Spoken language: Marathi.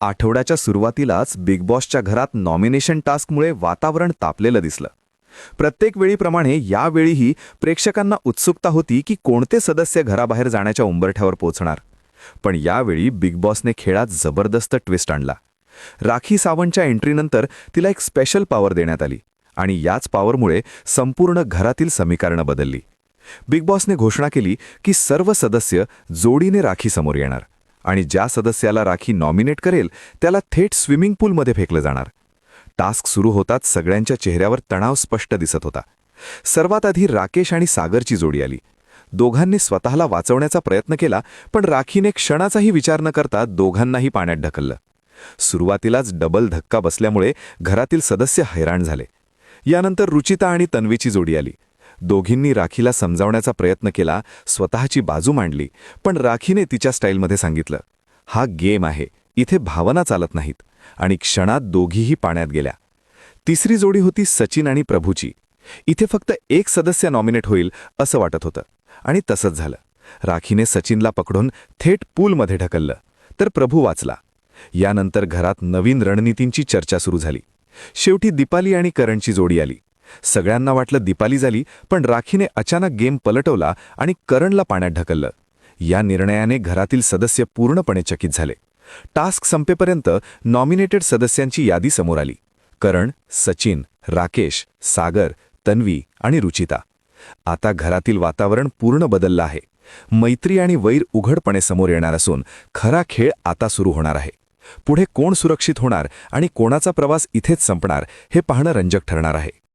आठवड्याच्या सुरुवातीलाच बिग बॉसच्या घरात नॉमिनेशन टास्कमुळे वातावरण तापलेलं दिसलं. प्रत्येक वेळीप्रमाणे यावेळीही प्रेक्षकांना उत्सुकता होती की कोणते सदस्य घराबाहेर जाण्याच्या उंबरठ्यावर पोहोचणार. पण यावेळी बिग बॉसने खेळात जबरदस्त ट्विस्ट आणला. राखी सावंतच्या एंट्रीनंतर तिला एक स्पेशल पॉवर देण्यात आली आणि याच पॉवरमुळे संपूर्ण घरातील समीकरणं बदलली. बिग बॉसने घोषणा केली की सर्व सदस्य जोडीने राखीसमोर येणार आणि ज्या सदस्याला राखी नॉमिनेट करेल त्याला थेट स्विमिंग पूलमध्ये फेकलं जाणार. टास्क सुरू होताच सगळ्यांच्या चेहऱ्यावर तणाव स्पष्ट दिसत होता. सर्वात आधी राकेश आणि सागरची जोडी आली. दोघांनी स्वतःला वाचवण्याचा प्रयत्न केला, पण राखीने क्षणाचाही विचार न करता दोघांनाही पाण्यात ढकललं. सुरुवातीलाच डबल धक्का बसल्यामुळे घरातील सदस्य हैराण झाले. यानंतर रुचिता आणि तन्वीची जोडी आली. दोघींनी राखीला समजावण्याचा प्रयत्न केला, स्वतःची बाजू मांडली, पण राखीने तिच्या स्टाईलमध्ये सांगितलं, हा गेम आहे, इथे भावना चालत नाहीत, आणि क्षणात दोघीही पाण्यात गेल्या. तिसरी जोडी होती सचिन आणि प्रभूची. इथे फक्त एक सदस्य नॉमिनेट होईल असं वाटत होतं, आणि तसंच झालं. राखीने सचिनला पकडून थेट पूलमध्ये ढकललं, तर प्रभू वाचला. यानंतर घरात नवीन रणनीतींची चर्चा सुरू झाली. शेवटी दीपाली आणि करणची जोडी आली. सगळ्यांना वाटलं दीपाली झाली, पण राखीने अचानक गेम पलटवला आणि करणला पाण्यात ढकललं. या निर्णयाने घरातील सदस्य पूर्णपणे चकित झाले. टास्क संपेपर्यंत नॉमिनेटेड सदस्यांची यादी समोर आली. करण, सचिन, राकेश, सागर, तन्वी आणि रुचिता. आता घरातील वातावरण पूर्ण बदललं आहे. मैत्री आणि वैर उघडपणे समोर येणार असून खरा खेळ आता सुरू होणार आहे. पुढे कोण सुरक्षित होणार आणि कोणाचा प्रवास इथेच संपणार हे पाहणं रंजक ठरणार आहे.